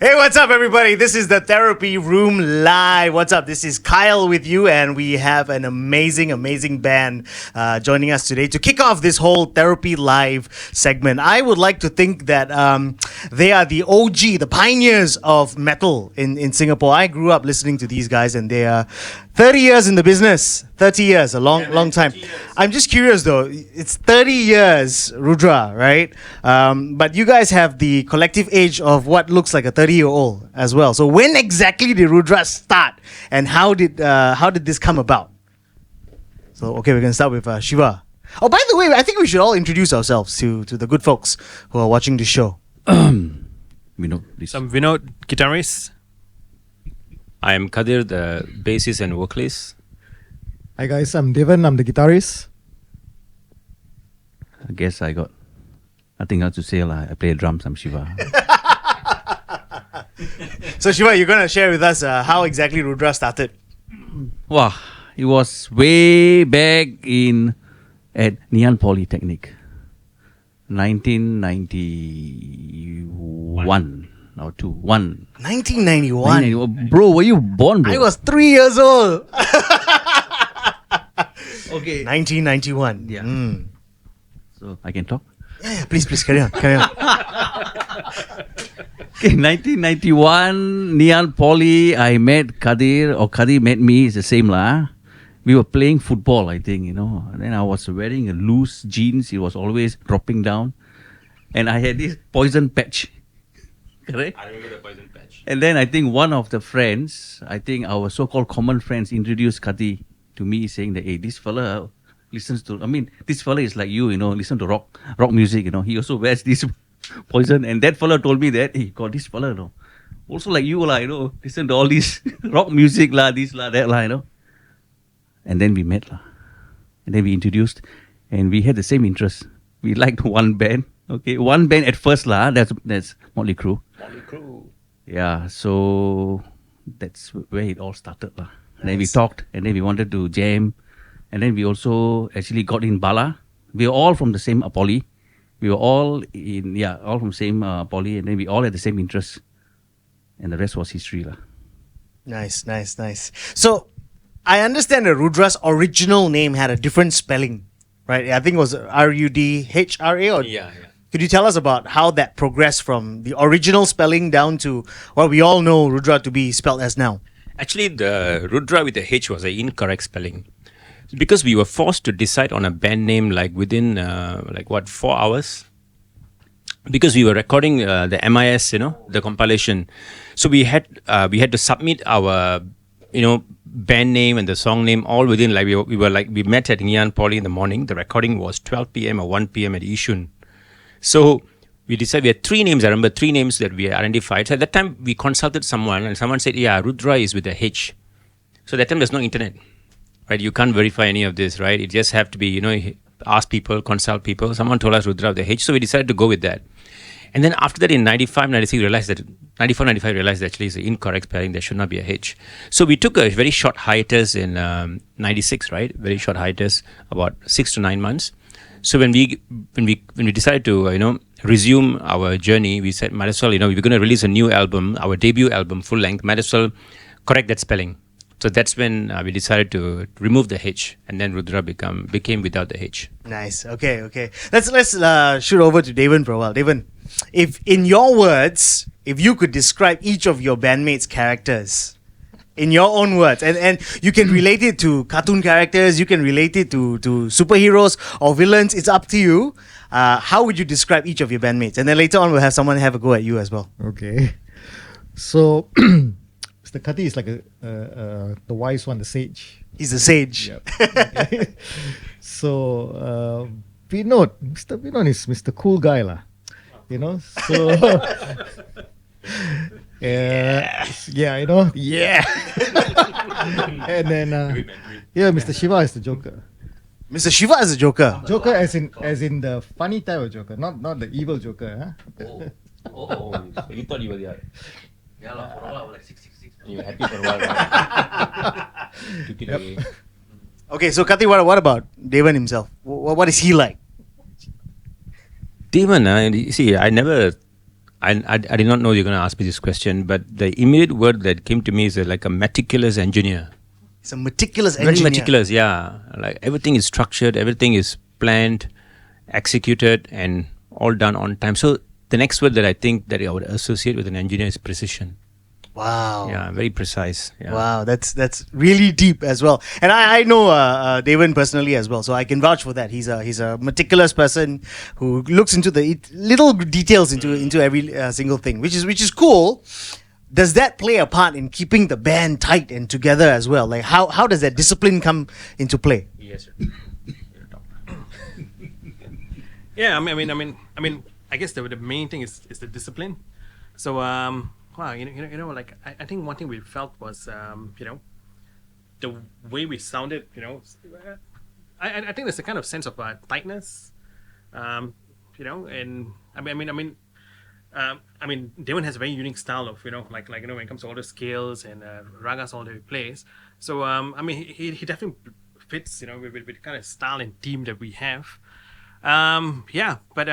Hey, what's up, everybody? This is the Therapy Room Live. What's up? This is Kyle with you, and we have an amazing band joining us today to kick off this whole Therapy Live segment. I would like to think that they are the OG, the pioneers of metal in Singapore. I grew up listening to these guys, and they are 30 years in the business. 30 years, a long time. I'm just curious though, it's 30 years, Rudra, right? But you guys have the collective age of what looks like a 30-year-old as well. So when exactly did Rudra start, and how did this come about? So okay, we're gonna start with Shiva. Oh, by the way, I think we should all introduce ourselves to the good folks who are watching the show. Vinod, please. I'm Vinod, guitarist. I am Kadir, the bassist and vocalist. Hi guys, I'm Devan, I'm the guitarist. I guess I got nothing else to say. I play drums, I'm Shiva. So Shiva, you're gonna share with us how exactly Rudra started. Wow, it was way back at Ngee Polytechnic, 1991. Or 1991. Bro, were you born, bro? I was 3 years old. Okay. 1991. Yeah. So I can talk? Yeah, please carry on. Okay, 1991, Ngee Poly, I met Kadir, or Kadir met me, it's the same lah. We were playing football, I think, and then I was wearing a loose jeans, it was always dropping down. And I had this poison patch. Correct? I remember the poison patch. And then I think one of the friends, I think our so-called common friends, introduced Kadir to me saying that, hey, this fella listens to, this fella is like you, listen to rock music, he also wears this poison. And that fella told me that, hey, God, this fella, also like you, listen to all this rock music, this, that, And then we met, and then we introduced, and we had the same interest. We liked one band. Okay, one band at first, that's Motley Crue. Motley Crue. Yeah, so that's where it all started. And then we Nice. talked, and then we wanted to jam. And then we also actually got in Bala. We were all from the same poly. We were all all from same poly, and then we all had the same interests. And the rest was history. Nice. So, I understand that Rudra's original name had a different spelling, right? I think it was Rudhra, or Yeah. could you tell us about how that progressed from the original spelling down to what we all know Rudra to be spelled as now? Actually, the Rudra with the H was an incorrect spelling. Because we were forced to decide on a band name within 4 hours. Because we were recording the MIS, the compilation. So we had to submit our, band name and the song name all within, we met at Ngee Poly in the morning. The recording was 12 p.m. or 1 p.m. at Yishun. So we decided, we had 3 names. I remember 3 names that we identified. So at that time, we consulted someone, and someone said, yeah, Rudra is with a H. So that time, there's no internet, right? You can't verify any of this, right? It just have to be, ask people, consult people. Someone told us Rudra with a H, so we decided to go with that. And then after that, in 95, 96, realized that actually it's the incorrect spelling. There should not be a H. So we took a very short hiatus in 96, right? Very short hiatus, about 6 to 9 months. So when we decided to resume our journey, we said might as well, we're going to release a new album, our debut album, full length. Might as well correct that spelling. So that's when we decided to remove the H, and then Rudra became without the H. Nice. Okay. Let's shoot over to Devan for a while. Devan, if in your words, if you could describe each of your bandmates' characters in your own words, and you can relate it to cartoon characters, you can relate it to superheroes or villains, it's up to you. How would you describe each of your bandmates? And then later on, we'll have someone have a go at you as well. Okay. So, Mr. Kati is like the wise one, the sage. He's a sage. Yep. Okay. So, Vinod, Mr. Vinod is Mr. Cool Guy lah. So... Yeah. And then Mr. Shiva is the Joker. Mr. Shiva is a Joker. Joker as in the funny type of Joker, not the evil Joker. Oh, so you thought you were the other. Yeah, for a while I was like 666. You were happy for a while, right? Took it away. Okay, so Kati, what about Devan himself? What is he like? Devan, you see, I never I did not know you're going to ask me this question, but the immediate word that came to me is like a meticulous engineer. It's a meticulous Very engineer. meticulous, yeah. Like everything is structured, everything is planned, executed, and all done on time. So the next word that I think that I would associate with an engineer is precision. Wow. Yeah, very precise. Yeah. Wow, that's really deep as well. And I know Devan personally as well, so I can vouch for that. He's a meticulous person who looks into the little details into every single thing, which is cool. Does that play a part in keeping the band tight and together as well? Like how does that discipline come into play? Yes, sir. Yeah, I mean, I guess the main thing is the discipline. So, wow, like I think one thing we felt was, the way we sounded, I think there's a kind of sense of tightness, and I mean, Devan has a very unique style of, like when it comes to all the scales and ragas all that he plays. So, I mean, he definitely fits, with the kind of style and theme that we have. But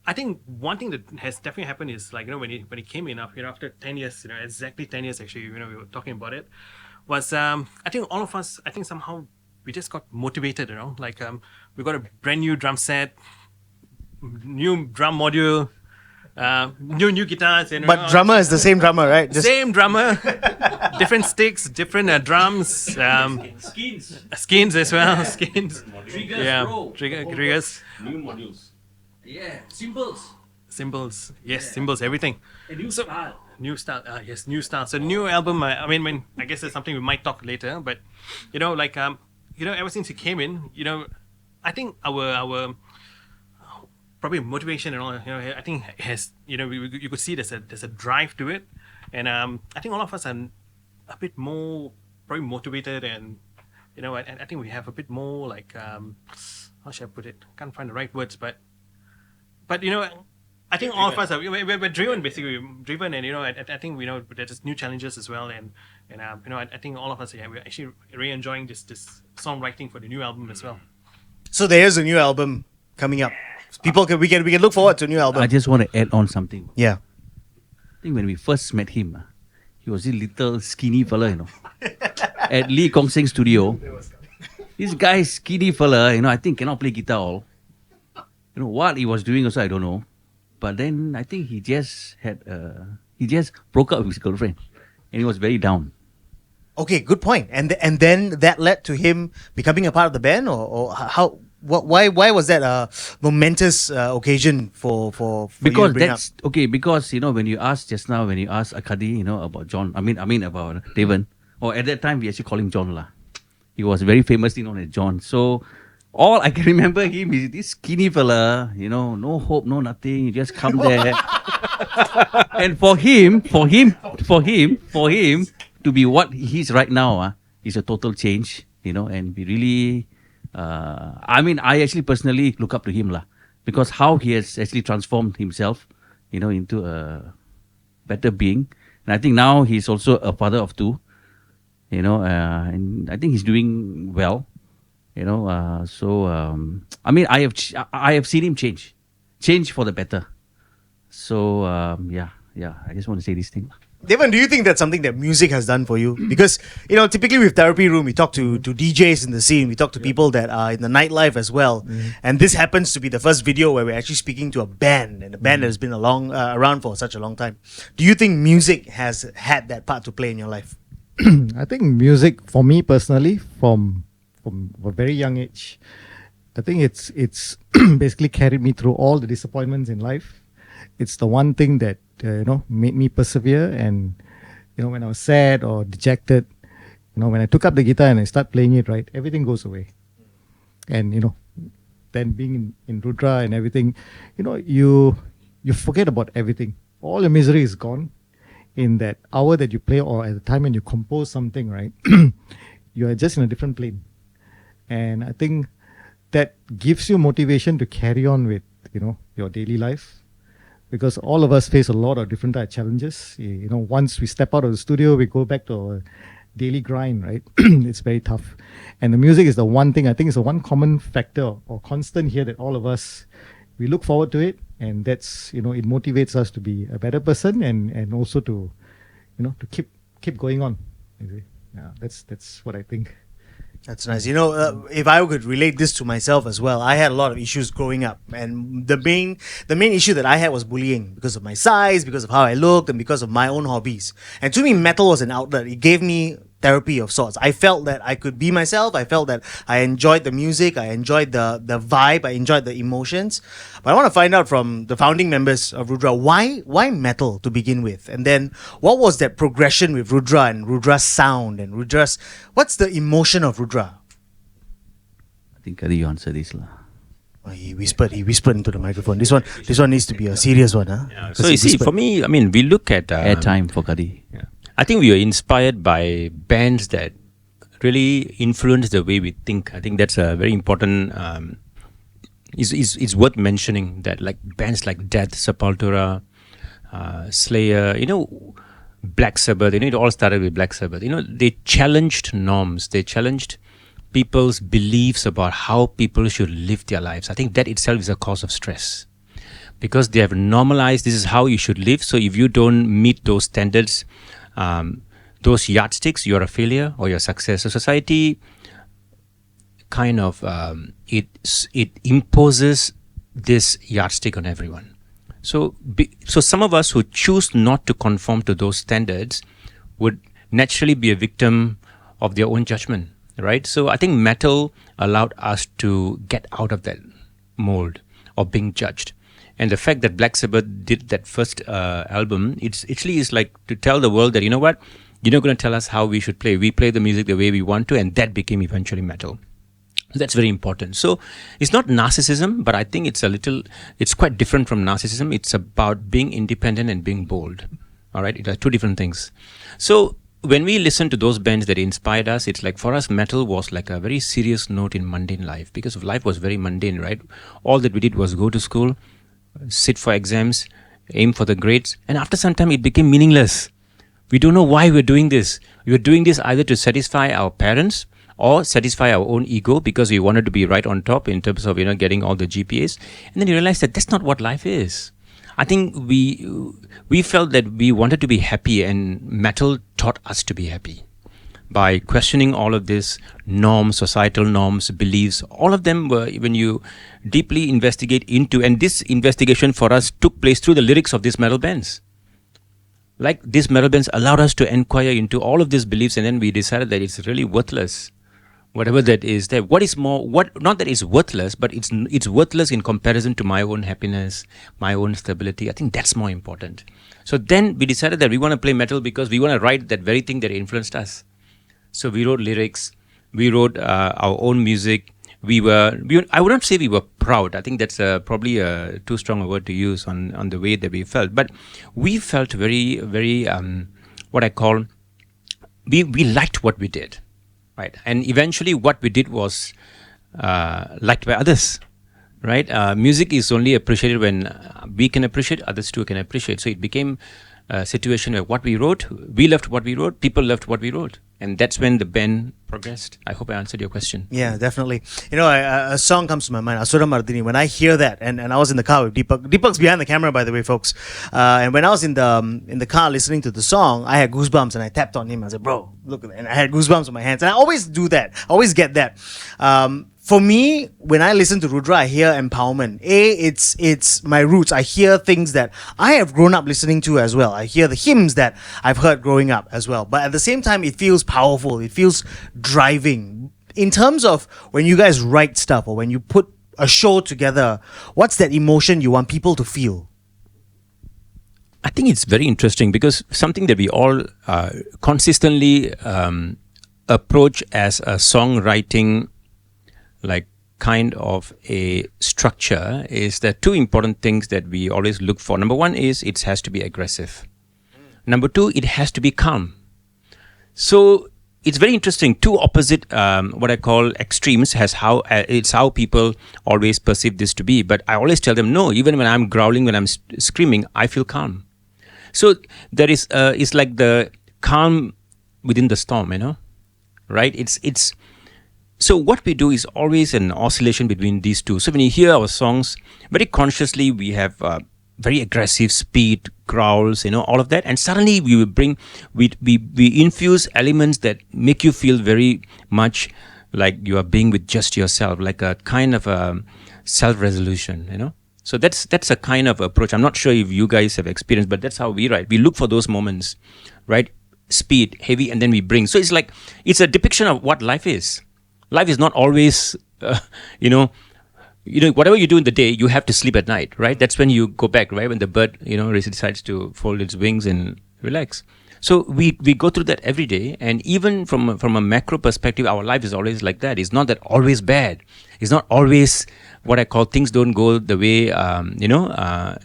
I think one thing that has definitely happened is like, when he came in, after 10 years, exactly 10 years actually, we were talking about it, was I think all of us, I think somehow we just got motivated, like we got a brand new drum set, new drum module, new guitars. But drummer is the same drummer, right? Same drummer, different sticks, different drums, skins as well, skins. Triggers, Triggers. New modules. Yeah, cymbals. Yes, cymbals, everything. A new So- style. New style, yes, new style. So new album. I mean, I guess that's something we might talk later. But ever since he came in, I think our probably motivation and all. I think it has. You could see there's a drive to it, and I think all of us are a bit more probably motivated, and I think we have a bit more like how should I put it? Can't find the right words, but I think all of us are we're driven, basically driven, and I think there's new challenges as well, and I think all of us we're actually really enjoying this songwriting for the new album as well. So there's a new album coming up. People we can look forward to a new album. I just want to add on something. Yeah. I think when we first met him, he was a little skinny fella, at Lee Kong Seng studio. This guy, skinny fella, I think cannot play guitar all. What he was doing also, I don't know. But then I think he just broke up with his girlfriend, and he was very down. Okay, good point. And then that led to him becoming a part of the band, or how? Why was that a momentous occasion for you Because to bring that's okay. Because when you asked just now, when you asked Akadi, about John, I mean about Devan, or at that time we actually call him John lah. He was very famously known as John. So all I can remember him is this skinny fella, no hope, no nothing. You just come there, and for him to be what he is right now, is a total change, and we really. I actually personally look up to him lah, because how he has actually transformed himself, into a better being, and I think now he's also a father of two, and I think he's doing well, I have seen him change for the better, so I just want to say this thing. Devan, do you think that's something that music has done for you? Because, typically with Therapy Room, we talk to DJs in the scene, we talk to people that are in the nightlife as well. And this happens to be the first video where we're actually speaking to a band, and a band that has been around for such a long time. Do you think music has had that part to play in your life? I think music, for me personally, from a very young age, I think it's basically carried me through all the disappointments in life. It's the one thing that made me persevere, and when I was sad or dejected, when I took up the guitar and I start playing it, right, everything goes away. And then being in Rudra and everything, you forget about everything. All your misery is gone in that hour that you play, or at the time when you compose something, right? You are just in a different plane, and I think that gives you motivation to carry on with your daily life. Because all of us face a lot of different type of challenges. Once we step out of the studio, we go back to our daily grind, right? It's very tough. And the music is the one thing, I think is the one common factor or constant here that all of us, we look forward to it, and that's, it motivates us to be a better person, and also to, to keep going on. You see? Yeah, that's what I think. That's nice. If I could relate this to myself as well, I had a lot of issues growing up, and the main issue that I had was bullying because of my size, because of how I looked, and because of my own hobbies. And to me, metal was an outlet. It gave me therapy of sorts. I felt that I could be myself. I felt that I enjoyed the music. I enjoyed the vibe. I enjoyed the emotions. But I want to find out from the founding members of Rudra, why metal to begin with? And then what was that progression with Rudra and Rudra's sound and Rudra's... What's the emotion of Rudra? I think Kadi, you answer this lah. Oh, he whispered into the microphone. This one needs to be a serious one, huh? Yeah. So you see, for me, we look at... Airtime for Kadi. Yeah. I think we are inspired by bands that really influence the way we think. I think that's a very important... is worth mentioning that, like bands like Death, Sepultura, Slayer, Black Sabbath, it all started with Black Sabbath. They challenged norms. They challenged people's beliefs about how people should live their lives. I think that itself is a cause of stress, because they have normalized this is how you should live. So if you don't meet those standards, those yardsticks, you're a failure or you're a success. So society kind of it imposes this yardstick on everyone. So some of us who choose not to conform to those standards would naturally be a victim of their own judgment, right? So I think metal allowed us to get out of that mold of being judged. And the fact that Black Sabbath did that first album, it's actually is like to tell the world that, you know what, you're not going to tell us how we should play. We play the music the way we want to, and that became eventually metal. That's very important. So it's not narcissism, but I think it's quite different from narcissism. It's about being independent and being bold. All right, it are two different things. So when we listen to those bands that inspired us, it's like for us, metal was like a very serious note in mundane life, because life was very mundane, right? All that we did was go to school, sit for exams, aim for the grades, and after some time it became meaningless. We don't know why we're doing this. We were doing this either to satisfy our parents or satisfy our own ego, because we wanted to be right on top in terms of getting all the GPAs. And then you realize that that's not what life is. I think we felt that we wanted to be happy, and metal taught us to be happy by questioning all of this norms, societal norms, beliefs. All of them were, when you deeply investigate into, and this investigation for us took place through the lyrics of these metal bands. Like these metal bands allowed us to inquire into all of these beliefs, and then we decided that it's really worthless. Whatever that is there, not that it's worthless, but it's worthless in comparison to my own happiness, my own stability. I think that's more important. So then we decided that we want to play metal because we want to write that very thing that influenced us. So we wrote lyrics, we wrote our own music. I would not say we were proud. I think that's probably a too strong a word to use on the way that we felt. But we felt very, very, what I call, we liked what we did. Right. And eventually what we did was liked by others, right? Music is only appreciated when we can appreciate, others too can appreciate. So it became a situation where what we wrote, we loved what we wrote, people loved what we wrote. And that's when the band progressed. I hope I answered your question. Yeah, definitely. A song comes to my mind, Asura Mardini. When I hear that, and I was in the car with Deepak. Deepak's behind the camera, by the way, folks. And when I was in the car listening to the song, I had goosebumps, and I tapped on him. I said, "Bro, look at that!" And I had goosebumps on my hands. And I always do that. I always get that. For me, when I listen to Rudra, I hear empowerment. It's my roots. I hear things that I have grown up listening to as well. I hear the hymns that I've heard growing up as well. But at the same time, it feels powerful. It feels driving. In terms of when you guys write stuff or when you put a show together, what's that emotion you want people to feel? I think it's very interesting because something that we all consistently approach as a songwriting like kind of a structure is the two important things that we always look for. Number one is it has to be aggressive. Number two, it has to be calm. So it's very interesting. Two opposite, what I call extremes, it's how people always perceive this to be. But I always tell them, no, even when I'm growling, when I'm screaming, I feel calm. So there is, it's like the calm within the storm, right? It's So what we do is always an oscillation between these two. So when you hear our songs, very consciously we have very aggressive speed, growls, all of that, and suddenly we will bring, we infuse elements that make you feel very much like you are being with just yourself, like a kind of a self-resolution, So that's a kind of approach. I'm not sure if you guys have experienced, but that's how we write. We look for those moments, right? Speed, heavy, and then we bring. So it's like, it's a depiction of what life is. Life is not always, whatever you do in the day, you have to sleep at night, right? That's when you go back, right? When the bird, decides to fold its wings and relax. So we go through that every day, and even from a macro perspective, our life is always like that. It's not that always bad. It's not always what I call things don't go the way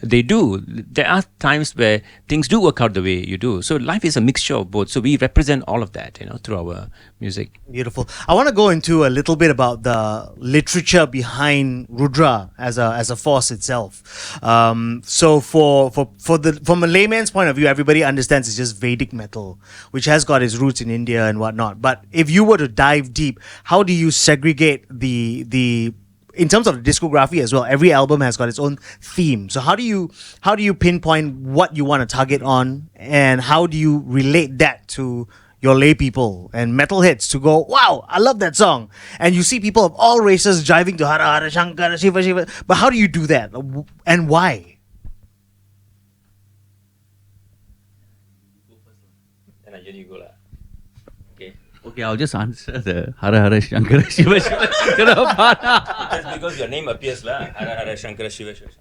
they do. There are times where things do work out the way you do. So life is a mixture of both. So we represent all of that, through our music. Beautiful. I want to go into a little bit about the literature behind Rudra as a force itself. So from a layman's point of view, everybody understands it's just Vedic metal, which has got its roots in India and whatnot. But if you were to dive deep, how do you segregate the in terms of the discography as well? Every album has got its own theme. So how do you pinpoint what you want to target on, and how do you relate that to your lay people and metalheads to go, wow, I love that song? And you see people of all races jiving to Hara Hara Shankara Shiva Shiva. But how do you do that, and why? Okay, I'll just answer the Hara Hara Shankara Shiva Shiva Shankara part. That's because your name appears, Hara Hara Shankara Shiva Shiva.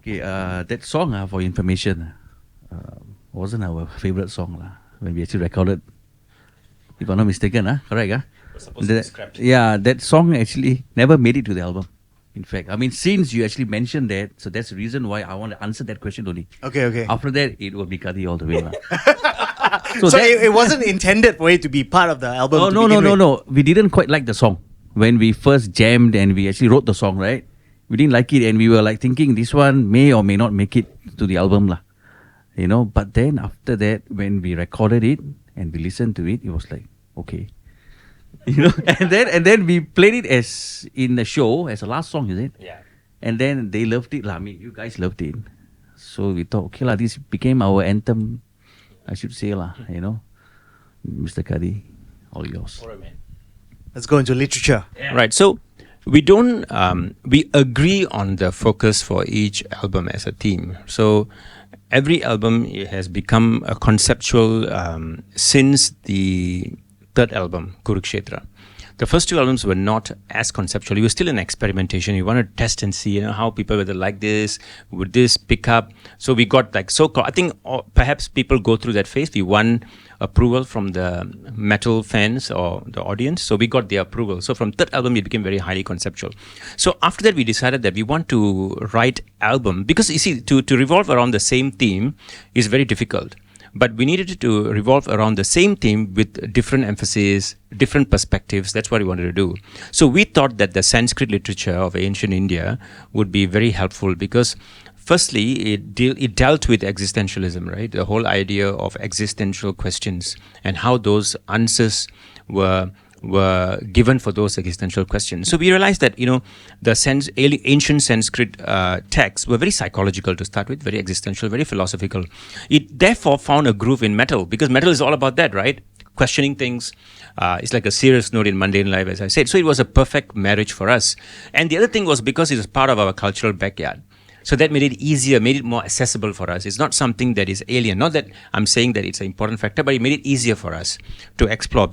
Okay, that song, for information, wasn't our favorite song when we actually recorded. If I'm not mistaken, correct? Was supposed to be scrapped. Yeah, that song actually never made it to the album. In fact, since you actually mentioned that, so that's the reason why I want to answer that question only. Okay. After that, it will be Kadi all the way. So it wasn't intended for it to be part of the album. Oh, no. We didn't quite like the song. When we first jammed and we actually wrote the song, right? We didn't like it, and we were like thinking this one may or may not make it to the album. But then after that, when we recorded it and we listened to it, it was like, okay. And then we played it as in the show as a last song, is it? Yeah. And then they loved it. You guys loved it. So we thought, okay, this became our anthem, I should say, Mr. Kadi, all yours. All right, man. Let's go into literature. Yeah. Right. So we don't, we agree on the focus for each album as a theme. So every album has become a conceptual since the third album, Kurukshetra. The first two albums were not as conceptual. We were still in experimentation. We wanted to test and see, how people whether like this, would this pick up. So we got I think perhaps people go through that phase. We won approval from the metal fans or the audience. So we got their approval. So from third album, it became very highly conceptual. So after that, we decided that we want to write album, because you see, to revolve around the same theme is very difficult. But we needed to revolve around the same theme with different emphasis, different perspectives. That's what we wanted to do. So we thought that the Sanskrit literature of ancient India would be very helpful, because firstly, it dealt with existentialism, right? The whole idea of existential questions and how those answers were given for those existential questions. So we realized that, the ancient Sanskrit texts were very psychological to start with, very existential, very philosophical. It therefore found a groove in metal, because metal is all about that, right? Questioning things. It's like a serious note in mundane life, as I said. So it was a perfect marriage for us. And the other thing was because it was part of our cultural backyard. So that made it easier, made it more accessible for us. It's not something that is alien. Not that I'm saying that it's an important factor, but it made it easier for us to explore.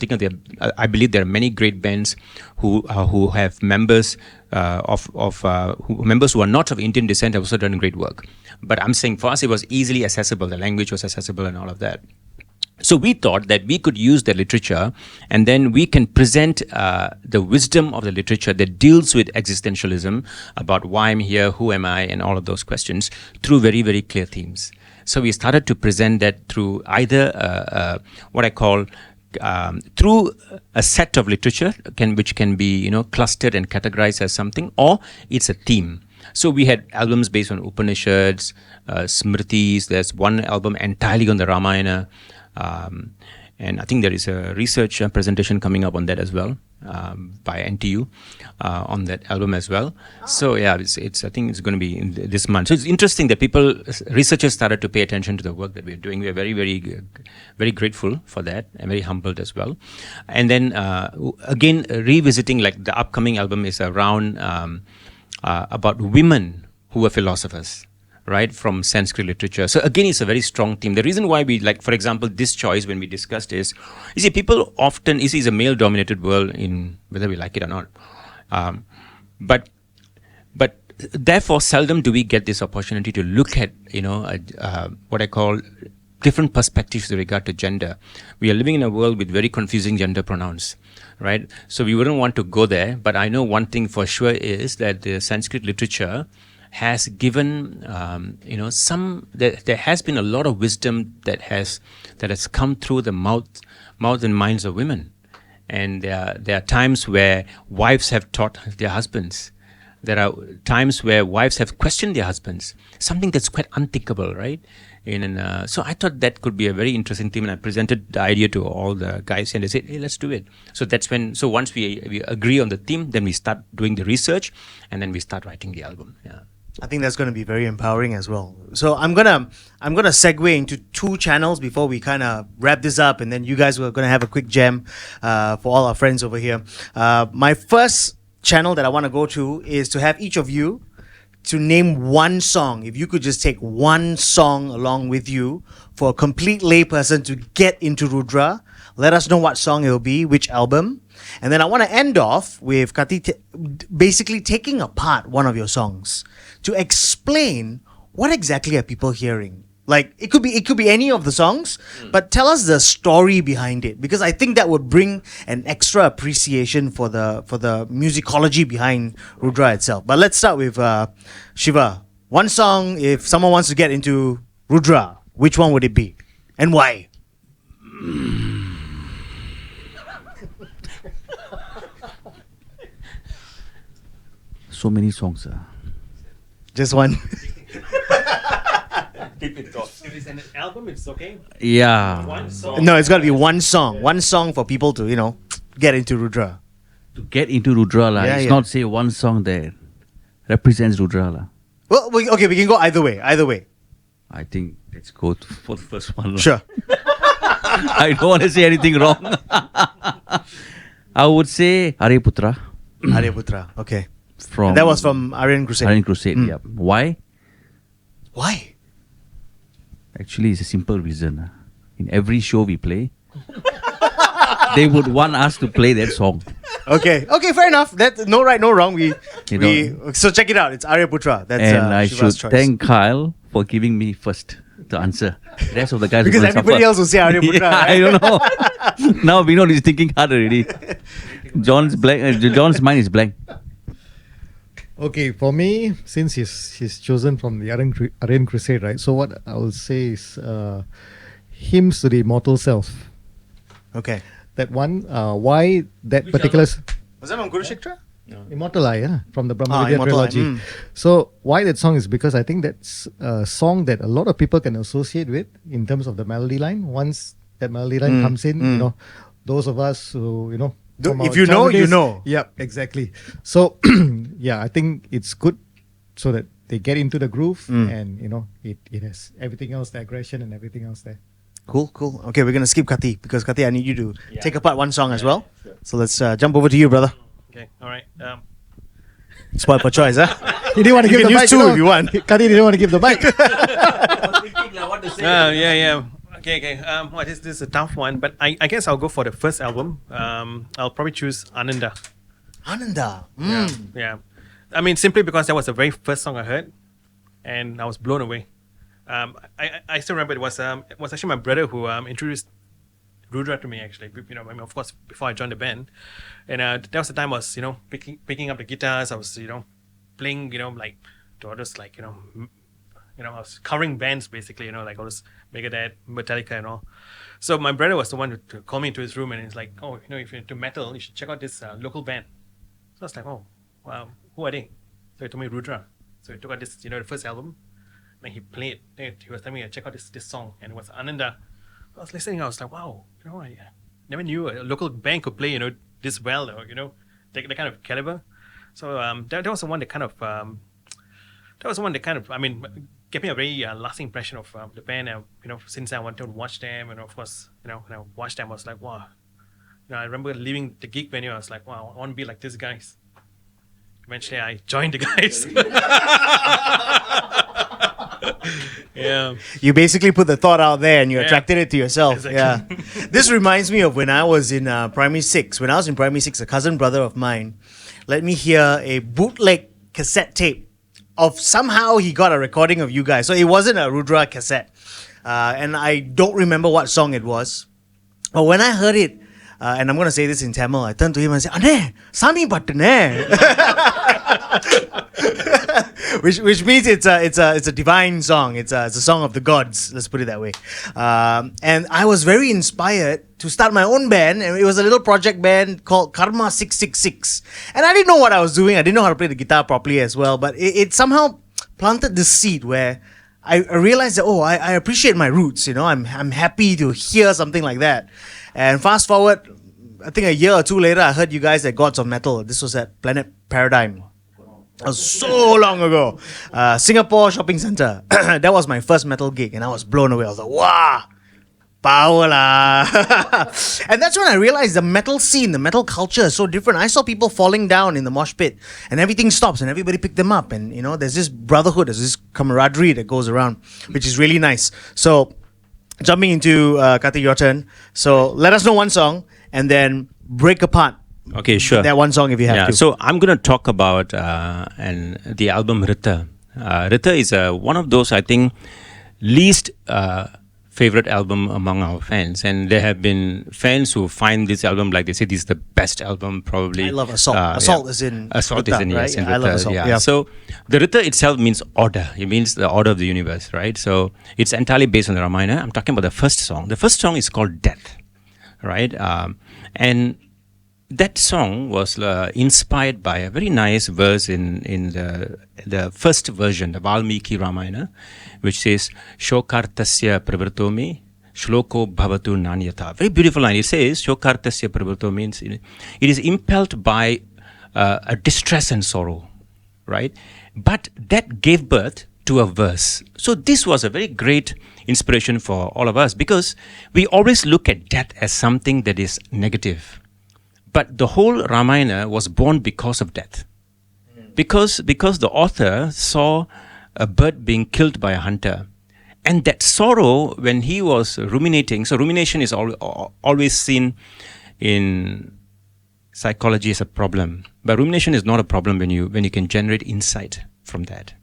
I believe there are many great bands who have members members who are not of Indian descent have also done great work. But I'm saying for us, it was easily accessible. The language was accessible and all of that. So we thought that we could use the literature, and then we can present the wisdom of the literature that deals with existentialism, about why I'm here, who am I, and all of those questions through very, very clear themes. So we started to present that through either what I call through a set of literature which can be clustered and categorized as something, or it's a theme. So we had albums based on Upanishads, Smritis. There's one album entirely on the Ramayana. And I think there is a research presentation coming up on that as well, by NTU, on that album as well. So yeah, it's I think it's going to be in this month. So it's interesting that researchers started to pay attention to the work that we're doing. We're very, very, very grateful for that and very humbled as well. And then again, revisiting, like the upcoming album is around about women who were philosophers, right, from Sanskrit literature. So again, it's a very strong theme. The reason why we, like, for example, this choice when we discussed is, you see, people often, you see, it's a male-dominated world, in whether we like it or not. But therefore, seldom do we get this opportunity to look at, what I call different perspectives with regard to gender. We are living in a world with very confusing gender pronouns, right? So we wouldn't want to go there. But I know one thing for sure is that the Sanskrit literature has given, there has been a lot of wisdom that has come through the mouth and minds of women. And there are times where wives have taught their husbands. There are times where wives have questioned their husbands, something that's quite unthinkable, right? So I thought that could be a very interesting theme, and I presented the idea to all the guys, and they said, hey, let's do it. So that's when, so once we agree on the theme, then we start doing the research, and then we start writing the album. Yeah. I think that's going to be very empowering as well. So I'm gonna segue into two channels before we kind of wrap this up, and then you guys were gonna have a quick jam for all our friends over here. My first channel that I want to go to is to have each of you to name one song. If you could just take one song along with you for a complete layperson to get into Rudra, let us know what song it will be, which album. And then I want to end off with Kati basically taking apart one of your songs to explain what exactly are people hearing. Like, it could be any of the songs, but tell us the story behind it, because I think that would bring an extra appreciation for the musicology behind Rudra itself. But let's start with Shiva. One song, if someone wants to get into Rudra, which one would it be, and why? So many songs. Just one. If it's an album, it's okay. Yeah. One song. No, it's got to be one song. One song for people to, get into Rudra. To get into Rudra, Yeah, it's yeah. not say one song that represents Rudra. Well, okay, we can go either way. Either way. I think let's go for the first one. Sure. I don't want to say anything wrong. I would say Aryaputra. Aryaputra. Okay. From And that was from Aryan Crusade. Aryan Crusade. Mm. Yeah. Why? Why? Actually, it's a simple reason. In every show we play, they would want us to play that song. Okay, fair enough. That no right, no wrong. You So check it out. It's Aryaputra. That's And I Shiva's should choice. thank Kyle for giving me first the answer. The rest of the guys Because are gonna everybody suffer. else will say Aryaputra. Yeah, right? I don't know. Now Vinod is thinking hard already. John's blank. John's mind is blank. Okay, for me, since he's chosen from the Aryan Crusade, right? So what I will say is hymns to the immortal self. Okay. That one, why that particular Was that from Guru Shiktra? Immortal Eye, yeah, from the Brahma Vidya Immortal Eye, trilogy. So why that song is because I think that's a song that a lot of people can associate with in terms of the melody line. Once that melody line comes in, those of us who, from If our you know, childhood you days- know. Yep, exactly. So yeah, I think it's good so that they get into the groove and it has everything else, the aggression and everything else there. Cool. Okay, we're gonna skip Kati because Kati, I need you to take apart one song as well. So let's jump over to you, brother. Okay, all right. Spoil for choice, huh? He didn't want to You give can the use mic. two if you want. Kadi didn't want to give the mic. Yeah. Okay. Well, this is a tough one, but I guess I'll go for the first album. I'll probably choose Ananda. Ananda. Yeah. I mean, simply because that was the very first song I heard, and I was blown away. I still remember it was actually my brother who introduced Rudra to me, actually. Of course, before I joined the band, and that was the time I was picking up the guitars. I was playing like to others, like I was covering bands basically, like all this Megadeth, Metallica, and all. So my brother was the one to call me into his room, and he's like, "Oh, if you're into metal, you should check out this local band." So I was like, "Oh, wow, who are they?" So he told me Rudra. So he took out this, the first album. Then he played. Then he was telling me, "Check out this song," and it was Ananda I was listening. I was like, wow, I never knew a local band could play, this well, or that kind of caliber. So that was the one that kind of I mean, gave me a very lasting impression of the band. Since I wanted to watch them, and of course, when I watched them, I was like, wow. I remember leaving the gig venue. I was like, wow, I want to be like these guys. Eventually, I joined the guys. Yeah. You basically put the thought out there and you Yeah. attracted it to yourself. Exactly. Yeah. This reminds me of when I was in primary six. When I was in primary six, a cousin brother of mine let me hear a bootleg cassette tape of somehow he got a recording of you guys. So it wasn't a Rudra cassette. And I don't remember what song it was. But when I heard it, and I'm going to say this in Tamil, I turned to him and said, Ane, Sami Pattane. which means it's a divine song. It's a song of the gods. Let's put it that way. And I was very inspired to start my own band, and it was a little project band called Karma 666. And I didn't know what I was doing. I didn't know how to play the guitar properly as well. But it somehow planted this seed where I realized that I appreciate my roots. I'm happy to hear something like that. And fast forward, I think a year or two later, I heard you guys at Gods of Metal. This was at Planet Paradigm. That was so long ago. Singapore Shopping Centre. That was my first metal gig, and I was blown away. I was like, wow, power lah. And that's when I realized the metal scene, the metal culture is so different. I saw people falling down in the mosh pit, and everything stops, and everybody picked them up. And, there's this brotherhood, there's this camaraderie that goes around, which is really nice. So, jumping into Karthik, your turn. So let us know one song and then break apart Okay, sure. that one song if you have to. So I'm going to talk about the album Rita. Rita is one of those, I think, least favorite album among our fans. And there have been fans who find this album, like they say, this is the best album probably. I love Assault. Assault is in Assault Rita, is in, right? yes, in I love Rita, Assault. yeah. So the Rita itself means order. It means the order of the universe, right? So it's entirely based on the Ramayana. I'm talking about the first song. The first song is called Death, right? And that song was inspired by a very nice verse in the first version, the Valmiki Ramayana, which says, Shokartasya pravartomi shloko bhavatu nanyata. Very beautiful line. It says, Shokartasya pravarto means it is impelled by a distress and sorrow, right? But that gave birth to a verse. So this was a very great inspiration for all of us, because we always look at death as something that is negative. But the whole Ramayana was born because of death. Because the author saw a bird being killed by a hunter. And that sorrow, when he was ruminating, so rumination is always seen in psychology as a problem. But rumination is not a problem when you can generate insight from that.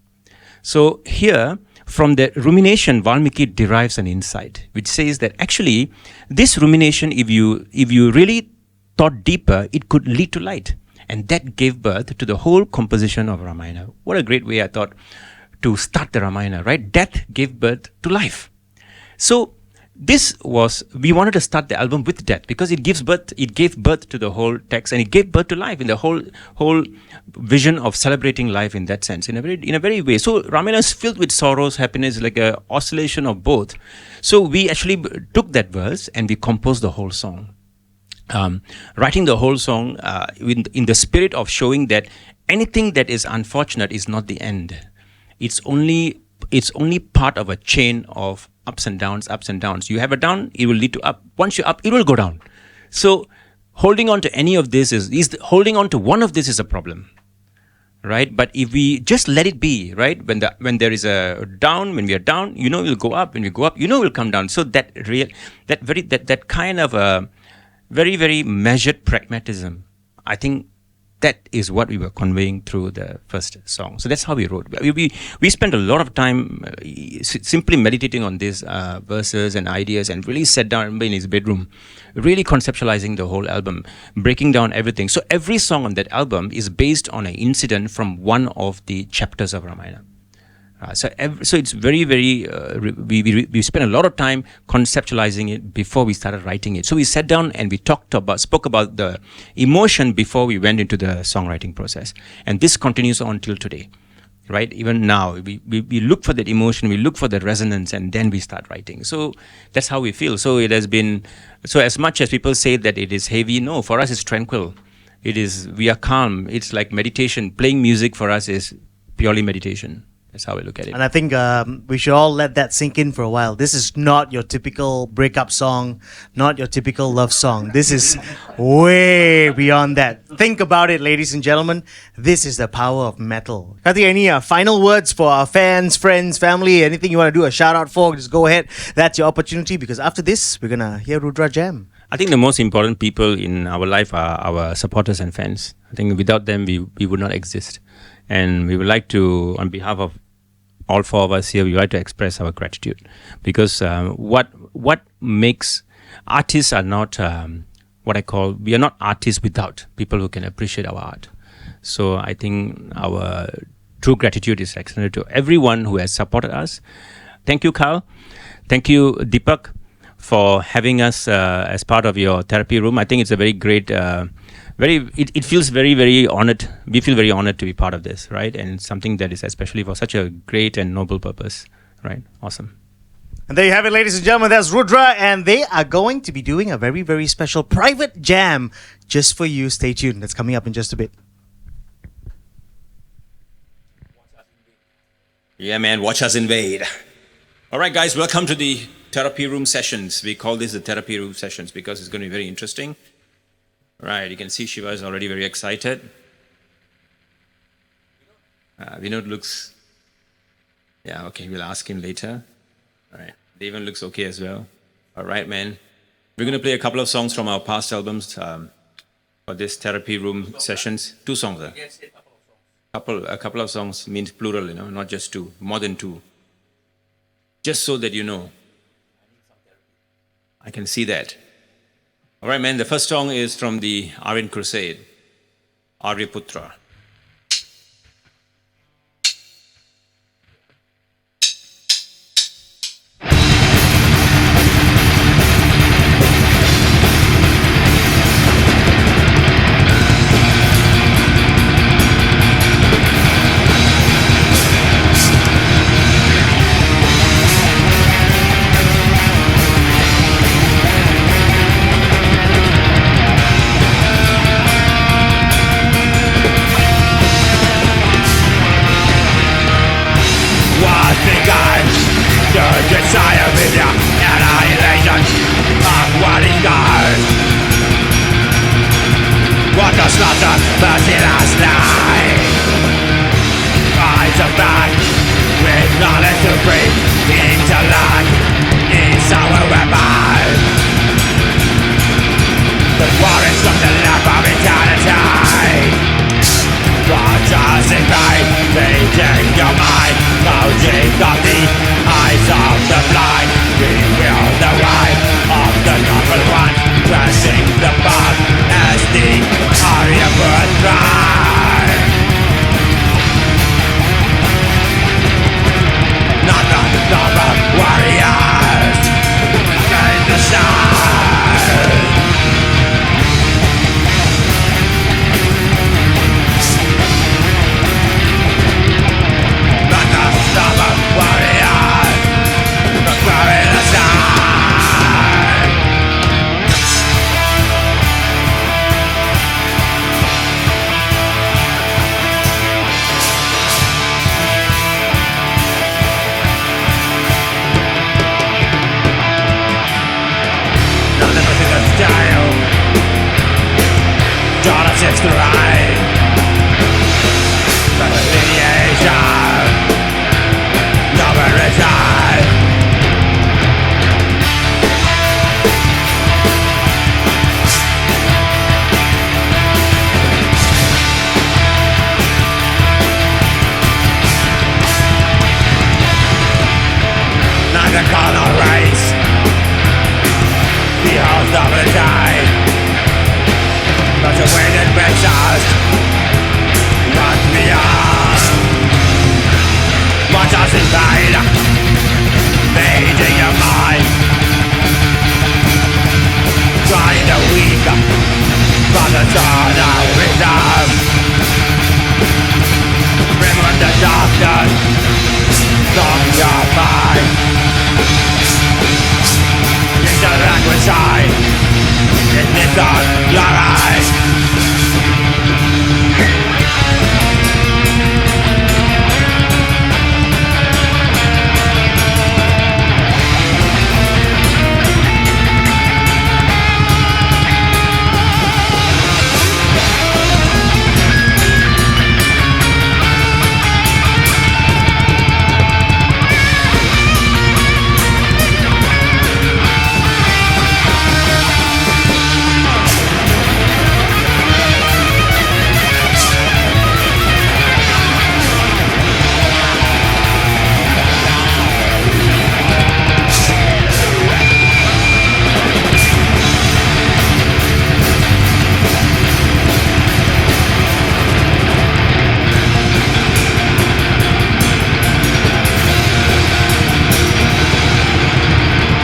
So here, from that rumination, Valmiki derives an insight, which says that actually, this rumination, if you really thought deeper, it could lead to light. And that gave birth to the whole composition of Ramayana. What a great way, I thought, to start the Ramayana, right? Death gave birth to life. So we wanted to start the album with death, because it gave birth to the whole text, and it gave birth to life in the whole vision of celebrating life in that sense, in a very way. So Ramayana is filled with sorrows, happiness, like a oscillation of both. So we actually took that verse and we composed the whole song. Writing the whole song in the spirit of showing that anything that is unfortunate is not the end. It's only part of a chain of ups and downs. You have a down, it will lead to up. Once you're up, it will go down. So holding on to any of this holding on to one of this is a problem, right? But if we just let it be, right? When there is a down, when we are down, we'll go up. When we go up, we'll come down. So that kind of a very, very measured pragmatism, I think that is what we were conveying through the first song. So that's how we wrote. We spent a lot of time simply meditating on these verses and ideas, and really sat down in his bedroom, really conceptualizing the whole album, breaking down everything. So every song on that album is based on an incident from one of the chapters of Ramayana. So it's very, very, we spent a lot of time conceptualizing it before we started writing it. So we sat down and we spoke about the emotion before we went into the songwriting process. And this continues on till today. right? Even now, we look for that emotion, we look for that resonance, and then we start writing. So that's how we feel. So it has been, so as much as people say that it is heavy, no, for us it's tranquil. We are calm. It's like meditation. Playing music for us is purely meditation. That's how we look at it. And I think we should all let that sink in for a while. This is not your typical breakup song, not your typical love song. This is way beyond that. Think about it, ladies and gentlemen. This is the power of metal. Kati, any final words for our fans, friends, family, anything you want to do a shout out for, just go ahead. That's your opportunity, because after this, we're going to hear Rudra Jam. I think the most important people in our life are our supporters and fans. I think without them, we would not exist. And we would like to, on behalf of all four of us here, we would like to express our gratitude, because what makes artists are not we are not artists without people who can appreciate our art. So I think our true gratitude is extended to everyone who has supported us. Thank you, Kyle. Thank you, Deepak, for having us as part of your therapy room. I think it's a very great. It feels very, very honored. We feel very honored to be part of this, right? And something that is especially for such a great and noble purpose, right? Awesome. And there you have it, ladies and gentlemen. That's Rudra, and they are going to be doing a very, very special private jam just for you. Stay tuned. That's coming up in just a bit. Yeah, man, watch us invade. All right, guys, welcome to the therapy room sessions. We call this the therapy room sessions because it's going to be very interesting. Right, you can see Shiva is already very excited. Vinod looks, yeah, okay, we'll ask him later. All right, Devan looks okay as well. All right, man. We're going to play a couple of songs from our past albums for this therapy room sessions. 2 songs. A couple of songs means plural, not just 2, more than 2. Just so that you know. I can see that. All right, man, the first song is from the Aryan Crusade, Aryaputra. Remember the dark darkness from your mind. Interact with sight. It lives on your eyes.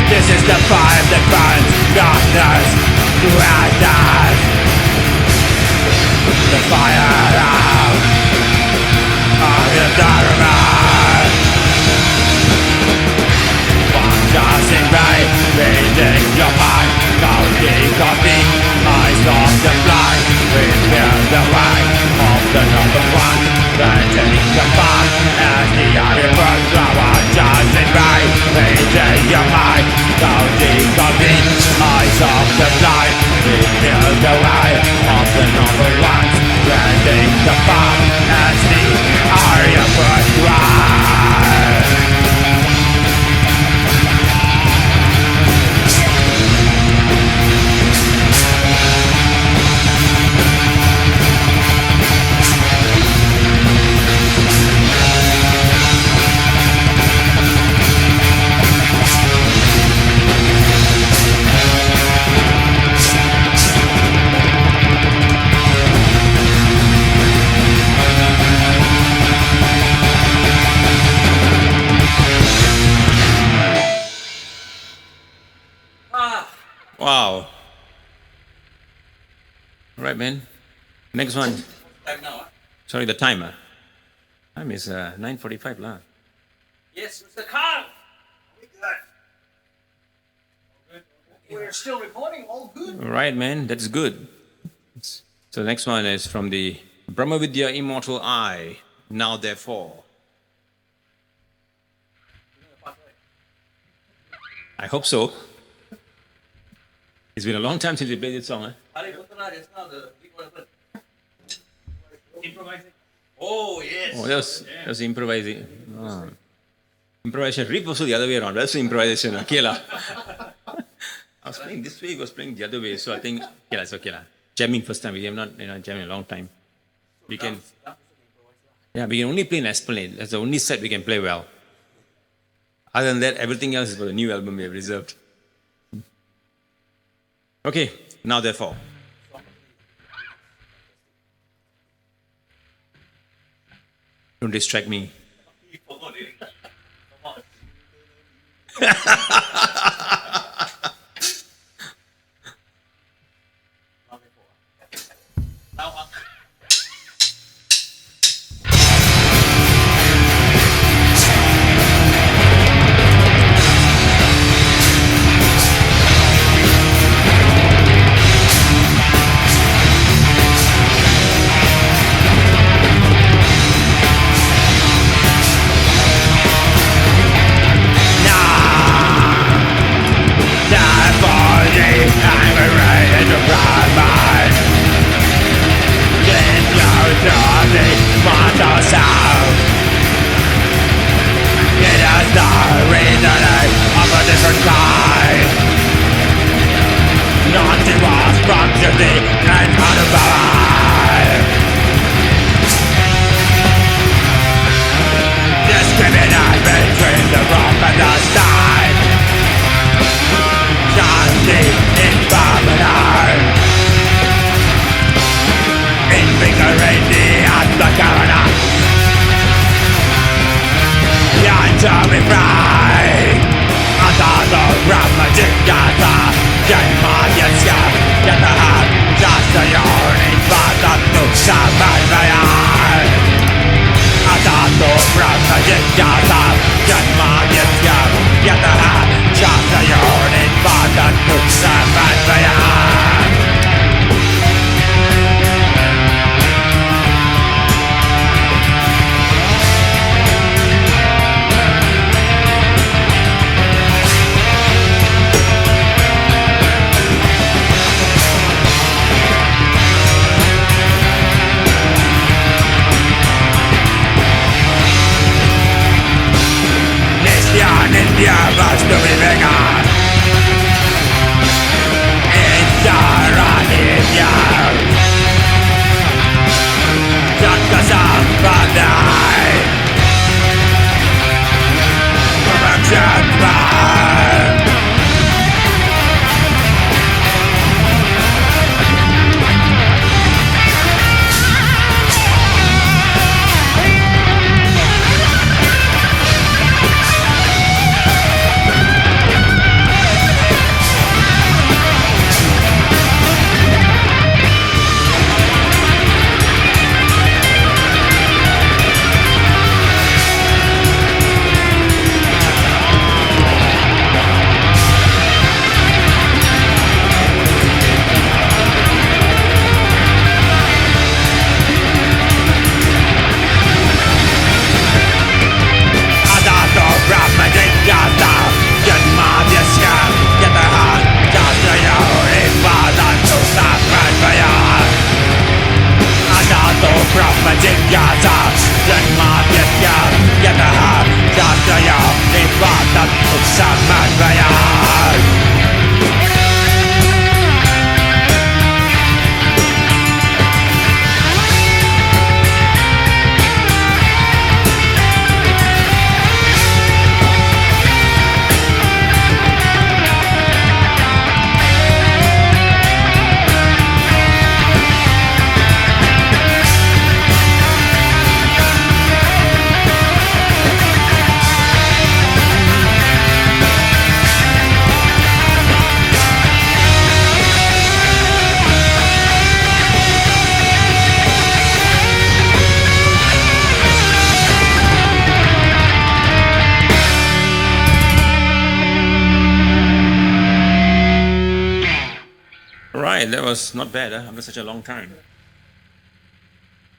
This is the fire that burns darkness to ashes. The fire out of your darkness. Fantastic rain, reading your mind. Counting coffee, eyes of the blind. Reveal the right of the number one. Bending the path as the Aryaputra. Fantastic rain, reading your mind. Counting coffee, eyes of the blind. Reveal the right of the number one. Bending the path as the Aryaputra. Wow. All right, man. Next one. Time now. Sorry, the timer. Time is 9:45 lah. Yes, Mr. Carl. We good. We're still recording. All good. All right, man. That's good. So the next one is from the Brahmavidya Immortal Eye. Now therefore. I hope so. It's been a long time since we played this song. Aryaputra just now the big one. Improvising. Oh yes. Oh, that was improvising. Ah. Improvisation. Rip also the other way around. That's improvisation. Okay lah. I was playing this way, he was playing the other way. So I think, okay lah, it's okay lah. Jamming first time. We have not jamming a long time. We can, yeah, we can only play in Esplanade. That's the only set we can play well. Other than that, everything else is for the new album we have reserved. Okay, now therefore. Don't distract me. Samad Bayan Atato You must be vegan. Indaraniya. Jakasampadai. Perfection. Right, that was not bad after such a long time.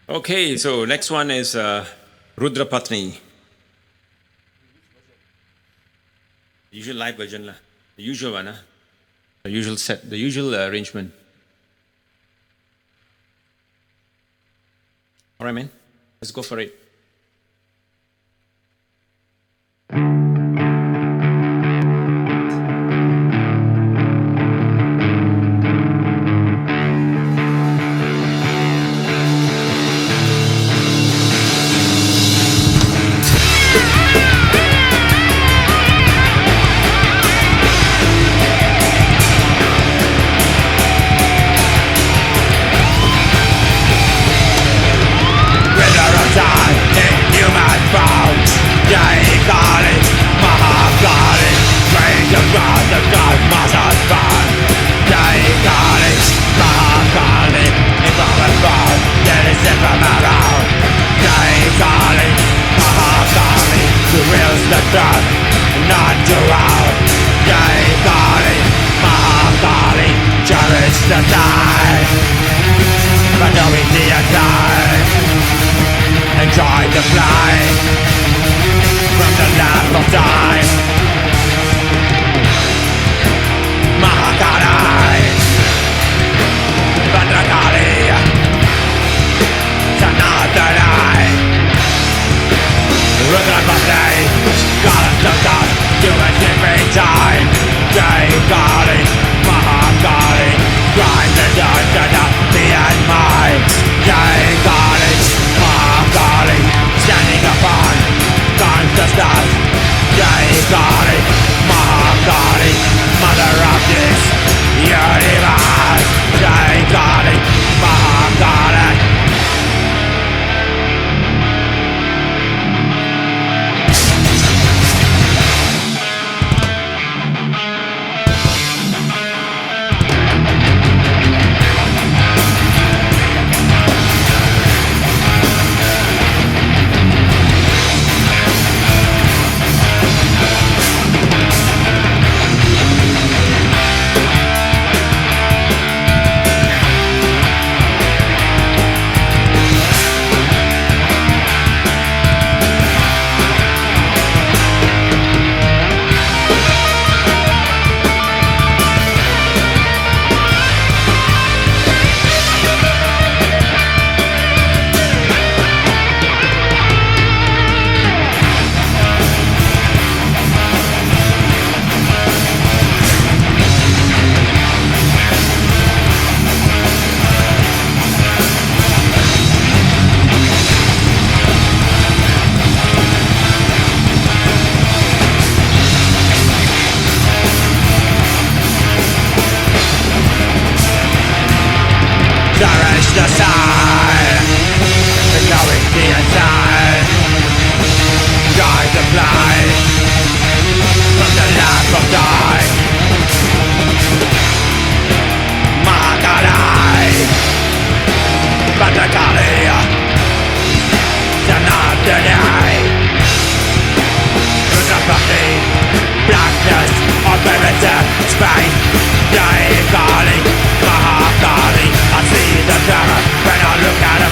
Okay, so next one is Rudra Patni. The usual live version, the usual one, the usual set, the usual arrangement. All right, man, let's go for it. Enjoy the flight from the land of time. Mahakali, Bhadrakali, Sanatani, Rudra Patni, goddess of God, do it every time. Jai Kali, Mahakali, grind the dark and the and mine. Jai Kali, Mahakali, standing upon consciousness. Jai Kali, Mahakali, mother of this universe. Jai Kali, Mahakali.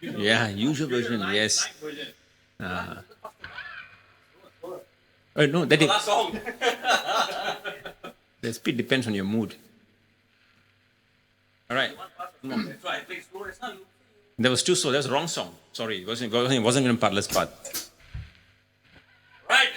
Yeah, usual version, yes. No, that is. The speed depends on your mood. All right. Come on. That was too slow. That was the wrong song. Sorry, it wasn't even Pathless part. Right.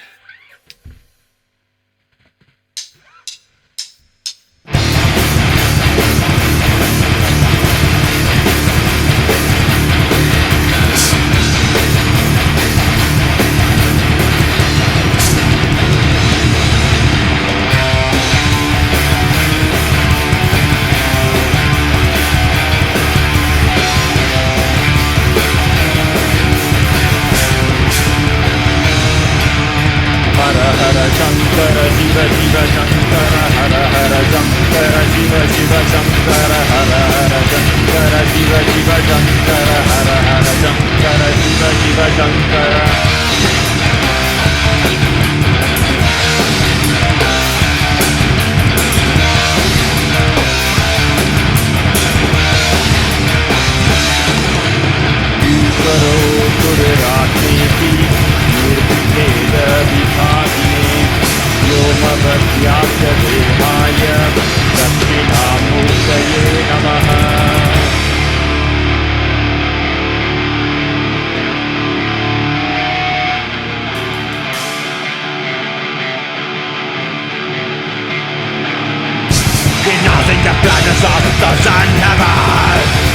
Nothing the blackness of the sun never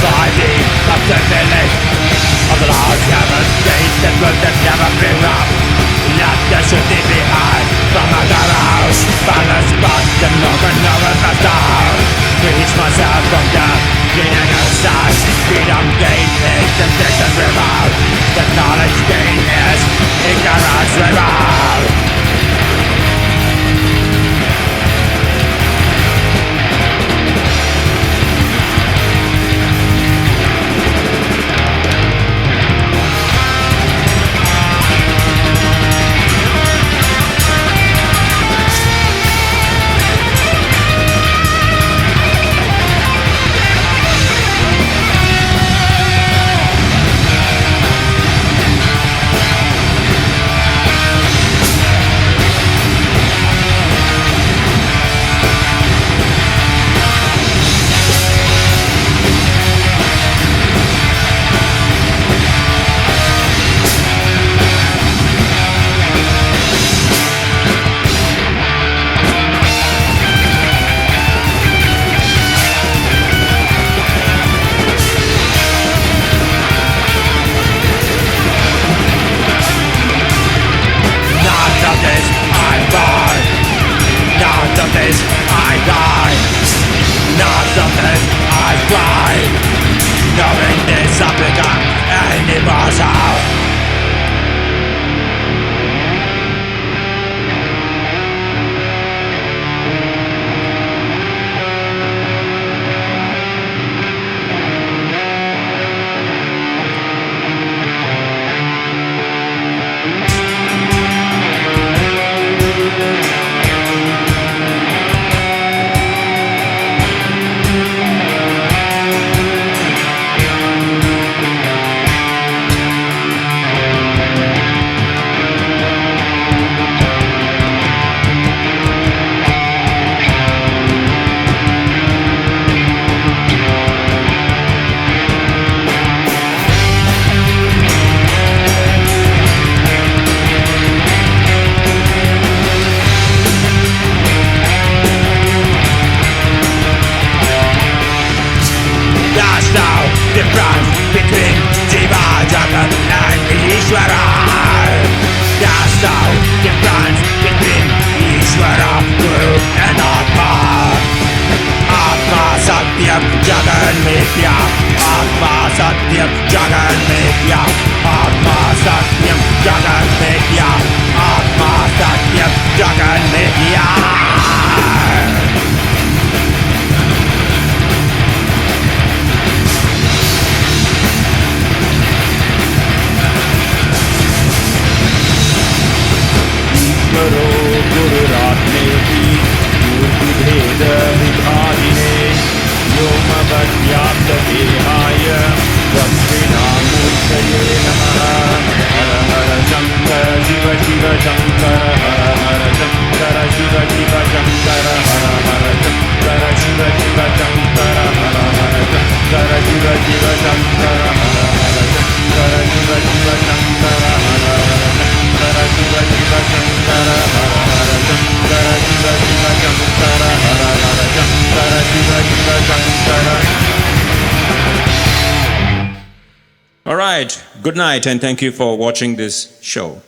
finding up the village of the lost heaven gates that will never bring up. Left the city behind from a house, balance but the moment no one must down. Release myself from the cleaning outside. Freedom gain is temptation remote. The knowledge gain is ignorance remote. व्योमवद्व्याप्त देहाय दक्षिणामूर्तये नमः हर हर शंकर शिव शिव शंकर हर हर शंकर शिव शिव शंकर हर हर शंकर शिव शिव शंकर हर हर शंकर शिव शिव शंकर हर हर शंकर शिव शिव शंकर हर हर शंकर शिव शिव शंकर हर हर शंकर शिव शिव शंकर हर हर Shankar Shiv Shiv Shankar. All right, good night and thank you for watching this show.